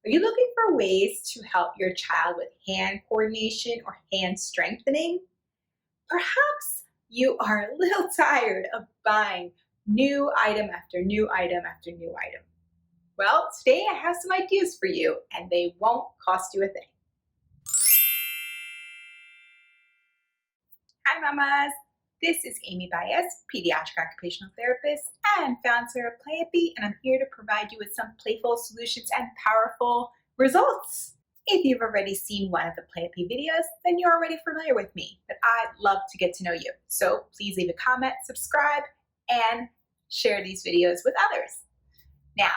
Are you looking for ways to help your child with hand coordination or hand strengthening? Perhaps you are a little tired of buying new item after new item after new item. Well, today I have some ideas for you, and they won't cost you a thing. Hi, mamas. This is Amy Baez, pediatric occupational therapist and founder of Playapy, and I'm here to provide you with some playful solutions and powerful results. If you've already seen one of the Playapy videos, then you're already familiar with me, but I'd love to get to know you. So please leave a comment, subscribe, and share these videos with others. Now,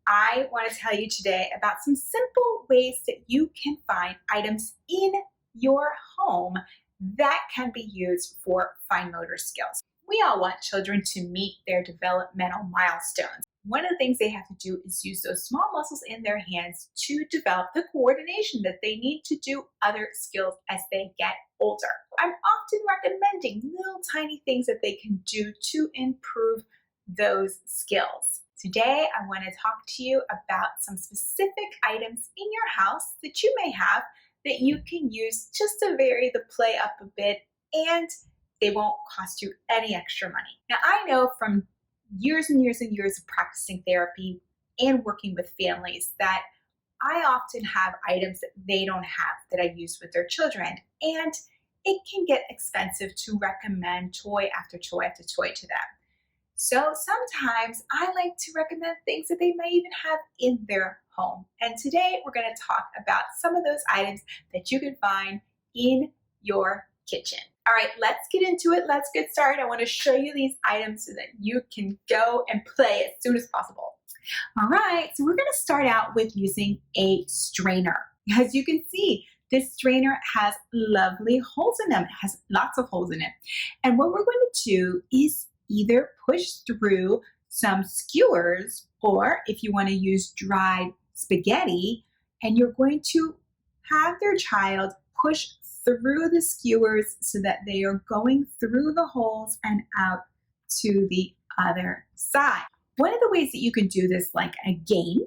I want to tell you today about some simple ways that you can find items in your home that can be used for fine motor skills. We all want children to meet their developmental milestones. One of the things they have to do is use those small muscles in their hands to develop the coordination that they need to do other skills as they get older. I'm often recommending little tiny things that they can do to improve those skills. Today, I want to talk to you about some specific items in your house that you may have that you can use just to vary the play up a bit, and they won't cost you any extra money. Now, I know from years and years and years of practicing therapy and working with families that I often have items that they don't have that I use with their children, and it can get expensive to recommend toy after toy after toy to them. So sometimes I like to recommend things that they might even have in their home. And today we're going to talk about some of those items that you can find in your kitchen. All right, let's get into it. Let's get started. I want to show you these items so that you can go and play as soon as possible. All right, so we're going to start out with using a strainer. As you can see, this strainer has lovely holes in them. It has lots of holes in it. And what we're going to do is either push through some skewers, or if you want to use dried spaghetti, and you're going to have their child push through the skewers so that they are going through the holes and out to the other side. One of the ways that you can do this like a game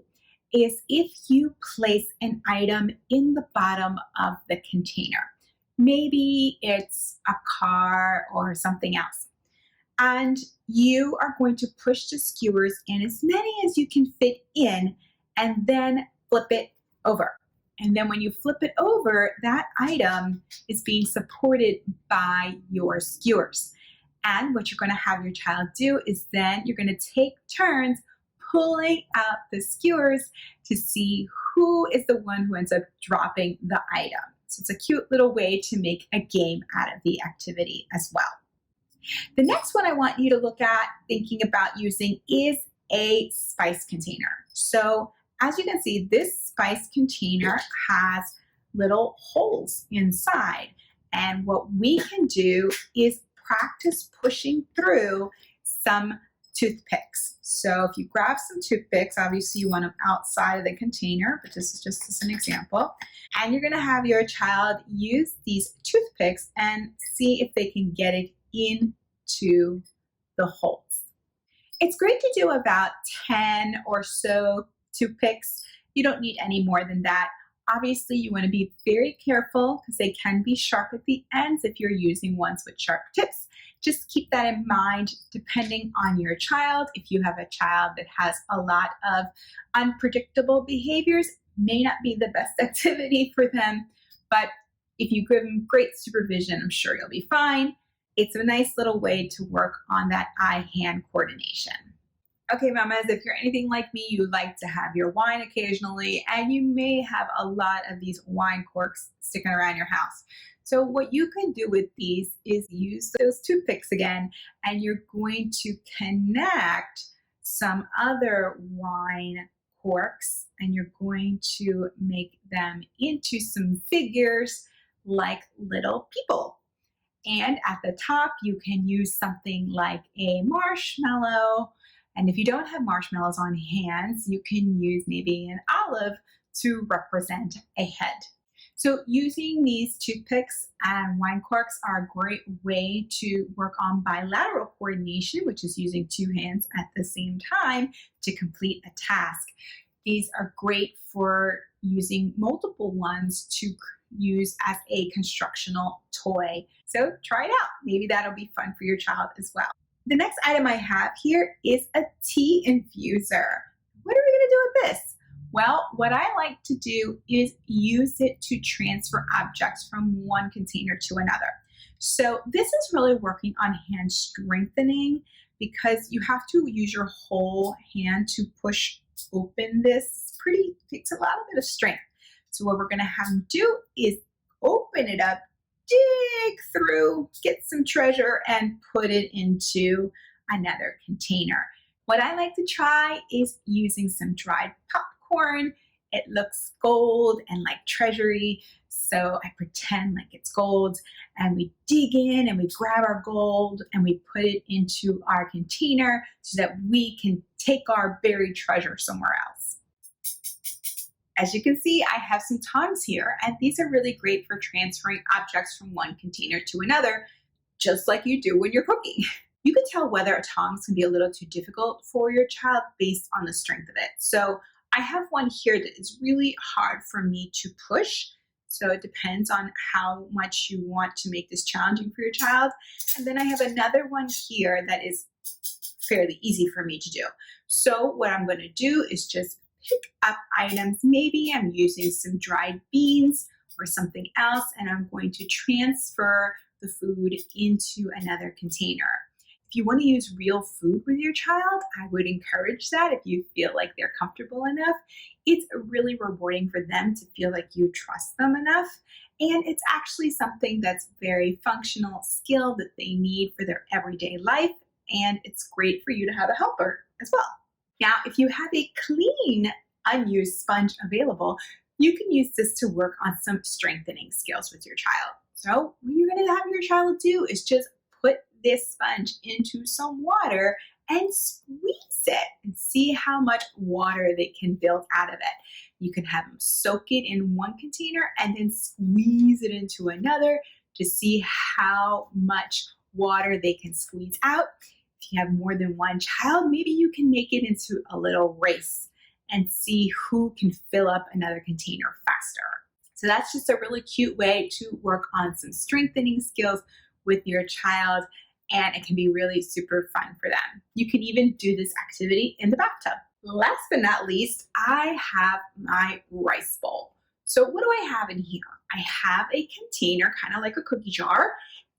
is if you place an item in the bottom of the container. Maybe it's a car or something else. And you are going to push the skewers in as many as you can fit in, and then flip it over. And then when you flip it over, that item is being supported by your skewers. And what you're going to have your child do is then you're going to take turns pulling out the skewers to see who is the one who ends up dropping the item. So it's a cute little way to make a game out of the activity as well. The next one I want you to look at thinking about using is a spice container. So as you can see, this spice container has little holes inside. And what we can do is practice pushing through some toothpicks. So if you grab some toothpicks, obviously you want them outside of the container, but this is just as an example. And you're going to have your child use these toothpicks and see if they can get it into the holes. It's great to do about 10 or so toothpicks. You don't need any more than that. Obviously, you want to be very careful because they can be sharp at the ends if you're using ones with sharp tips. Just keep that in mind depending on your child. If you have a child that has a lot of unpredictable behaviors, may not be the best activity for them, but if you give them great supervision, I'm sure you'll be fine. It's a nice little way to work on that eye-hand coordination. Okay, mamas, if you're anything like me, you like to have your wine occasionally, and you may have a lot of these wine corks sticking around your house. So what you can do with these is use those toothpicks again, and you're going to connect some other wine corks, and you're going to make them into some figures like little people. And at the top, you can use something like a marshmallow. And if you don't have marshmallows on hands, you can use maybe an olive to represent a head. So using these toothpicks and wine corks are a great way to work on bilateral coordination, which is using two hands at the same time to complete a task. These are great for using multiple ones to use as a constructional toy. So try it out. Maybe that'll be fun for your child as well. The next item I have here is a tea infuser. What are we going to do with this? Well, what I like to do is use it to transfer objects from one container to another. So this is really working on hand strengthening because you have to use your whole hand to push open this. Takes a lot of strength. So what we're going to have them do is open it up, dig through, get some treasure, and put it into another container. What I like to try is using some dried popcorn. It looks gold and like treasury, so I pretend like it's gold, and we dig in and we grab our gold and we put it into our container so that we can take our buried treasure somewhere else. As you can see, I have some tongs here, and these are really great for transferring objects from one container to another, just like you do when you're cooking. You can tell whether a tongs can be a little too difficult for your child based on the strength of it. So I have one here that is really hard for me to push. So it depends on how much you want to make this challenging for your child. And then I have another one here that is fairly easy for me to do. So what I'm going to do is just pick up items. Maybe I'm using some dried beans or something else, and I'm going to transfer the food into another container. If you want to use real food with your child, I would encourage that if you feel like they're comfortable enough. It's really rewarding for them to feel like you trust them enough. And it's actually something that's very functional skill that they need for their everyday life. And it's great for you to have a helper as well. Now, if you have a clean, unused sponge available, you can use this to work on some strengthening skills with your child. So what you're going to have your child do is just put this sponge into some water and squeeze it and see how much water they can build out of it. You can have them soak it in one container and then squeeze it into another to see how much water they can squeeze out. If you have more than one child, maybe you can make it into a little race and see who can fill up another container faster. So that's just a really cute way to work on some strengthening skills with your child, and it can be really super fun for them. You can even do this activity in the bathtub. Last but not least, I have my rice bowl. So what do I have in here? I have a container, kind of like a cookie jar,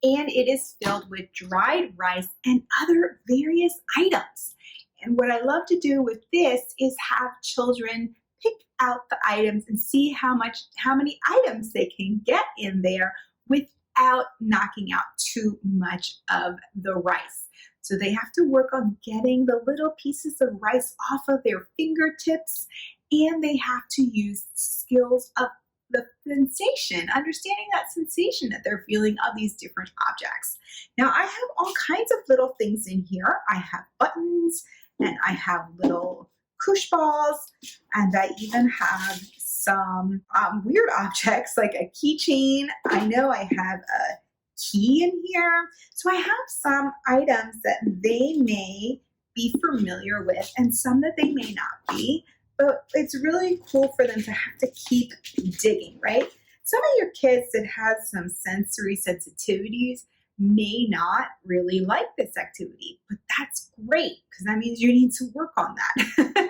and it is filled with dried rice and other various items. And what I love to do with this is have children pick out the items and see how many items they can get in there without knocking out too much of the rice. So they have to work on getting the little pieces of rice off of their fingertips, and they have to use skills of the sensation, understanding that sensation that they're feeling of these different objects. Now I have all kinds of little things in here. I have buttons, and I have little koosh balls, and I even have some weird objects like a keychain. I know I have a key in here. So I have some items that they may be familiar with and some that they may not be, but it's really cool for them to have to keep digging, right? Some of your kids that have some sensory sensitivities may not really like this activity, but that's great because that means you need to work on that.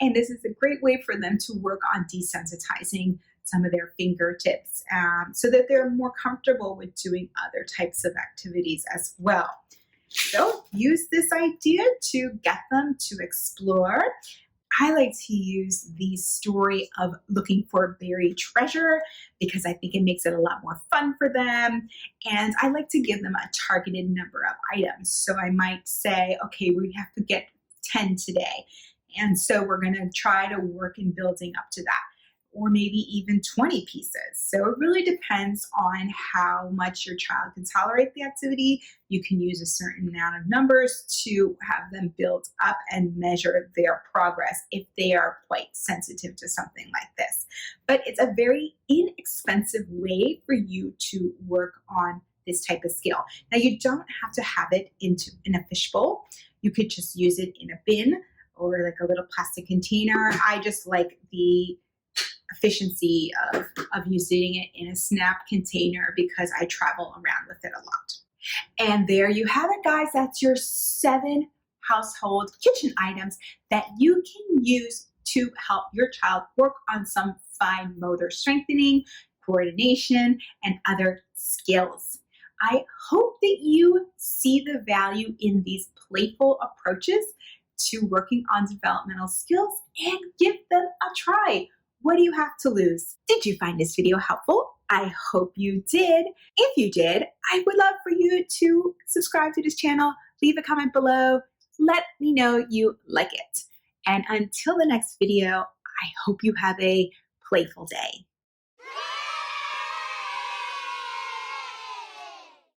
And this is a great way for them to work on desensitizing some of their fingertips so that they're more comfortable with doing other types of activities as well. So use this idea to get them to explore. I like to use the story of looking for buried treasure because I think it makes it a lot more fun for them. And I like to give them a targeted number of items. So I might say, okay, we have to get 10 today. And so we're going to try to work in building up to that, or maybe even 20 pieces. So it really depends on how much your child can tolerate the activity. You can use a certain amount of numbers to have them build up and measure their progress if they are quite sensitive to something like this. But it's a very inexpensive way for you to work on this type of skill. Now you don't have to have it in a fishbowl. You could just use it in a bin or like a little plastic container. I just like the efficiency of using it in a snap container because I travel around with it a lot. And there you have it, guys. That's your 7 household kitchen items that you can use to help your child work on some fine motor strengthening, coordination, and other skills. I hope that you see the value in these playful approaches to working on developmental skills and give them a try. What do you have to lose? Did you find this video helpful? I hope you did. If you did, I would love for you to subscribe to this channel, leave a comment below, let me know you like it. And until the next video, I hope you have a playful day.